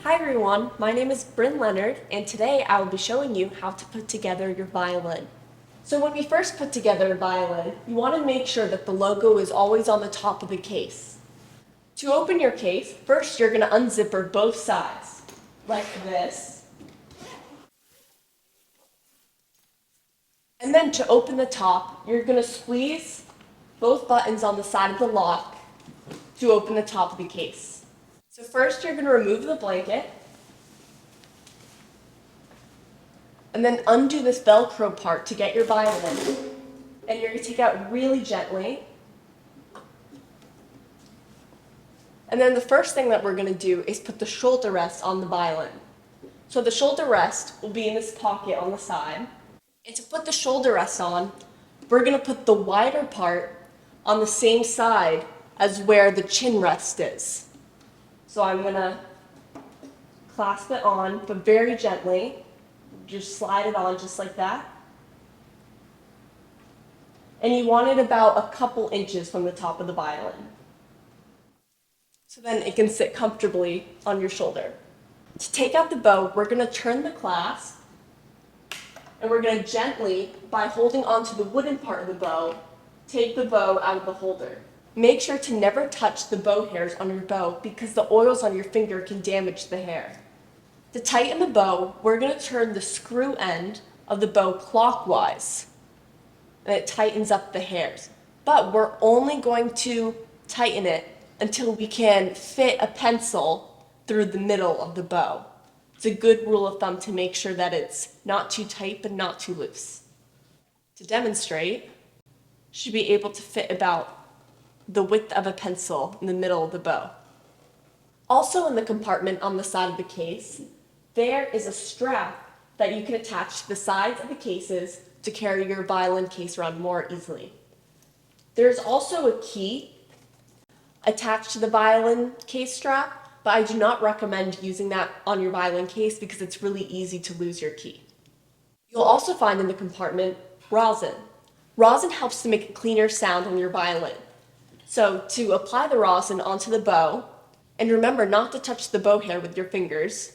Hi everyone, my name is Bryn Leonard, and today I will be showing you how to put together your violin. So when we first put together a violin, you want to make sure that the logo is always on the top of the case. To open your case, first you're going to unzipper both sides, like this. And then to open the top, you're going to squeeze both buttons on the side of the lock to open the top of the case. So first you're going to remove the blanket, and then undo this Velcro part to get your violin. And you're going to take out really gently. And then the first thing that we're going to do is put the shoulder rest on the violin. So the shoulder rest will be in this pocket on the side. And to put the shoulder rest on, we're going to put the wider part on the same side as where the chin rest is. So I'm going to clasp it on, but very gently. Just slide it on just like that. And you want it about a couple inches from the top of the violin. So then it can sit comfortably on your shoulder. To take out the bow, we're going to turn the clasp, and we're going to gently, by holding onto the wooden part of the bow, take the bow out of the holder. Make sure to never touch the bow hairs on your bow because the oils on your finger can damage the hair. To tighten the bow, we're going to turn the screw end of the bow clockwise, and it tightens up the hairs. But we're only going to tighten it until we can fit a pencil through the middle of the bow. It's a good rule of thumb to make sure that it's not too tight but not too loose. To demonstrate, you should be able to fit about the width of a pencil in the middle of the bow. Also in the compartment on the side of the case, there is a strap that you can attach to the sides of the cases to carry your violin case around more easily. There's also a key attached to the violin case strap, but I do not recommend using that on your violin case because it's really easy to lose your key. You'll also find in the compartment rosin. Rosin helps to make a cleaner sound on your violin. So to apply the rosin onto the bow, and remember not to touch the bow hair with your fingers,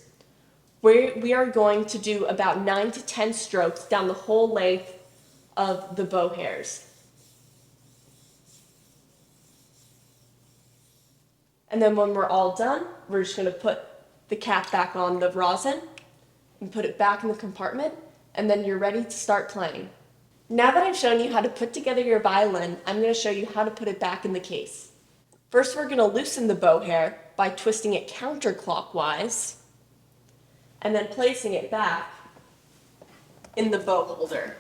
we are going to do about 9 to 10 strokes down the whole length of the bow hairs. And then when we're all done, we're just going to put the cap back on the rosin and put it back in the compartment, and then you're ready to start playing. Now that I've shown you how to put together your violin, I'm going to show you how to put it back in the case. First, we're going to loosen the bow hair by twisting it counterclockwise and then placing it back in the bow holder.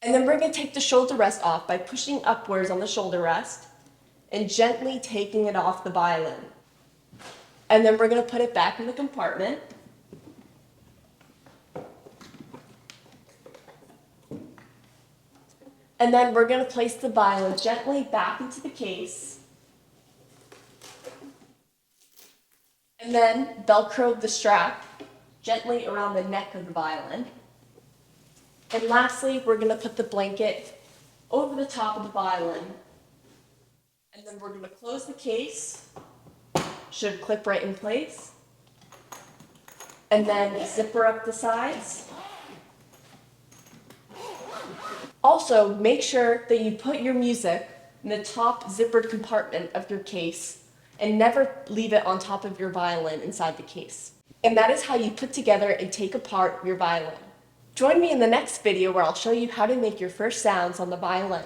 And then we're going to take the shoulder rest off by pushing upwards on the shoulder rest and gently taking it off the violin. And then we're going to put it back in the compartment. And then we're going to place the violin gently back into the case. And then Velcro the strap gently around the neck of the violin. And lastly, we're going to put the blanket over the top of the violin. And then we're going to close the case. Should clip right in place. And then zipper up the sides. Also, make sure that you put your music in the top zippered compartment of your case and never leave it on top of your violin inside the case. And that is how you put together and take apart your violin. Join me in the next video where I'll show you how to make your first sounds on the violin.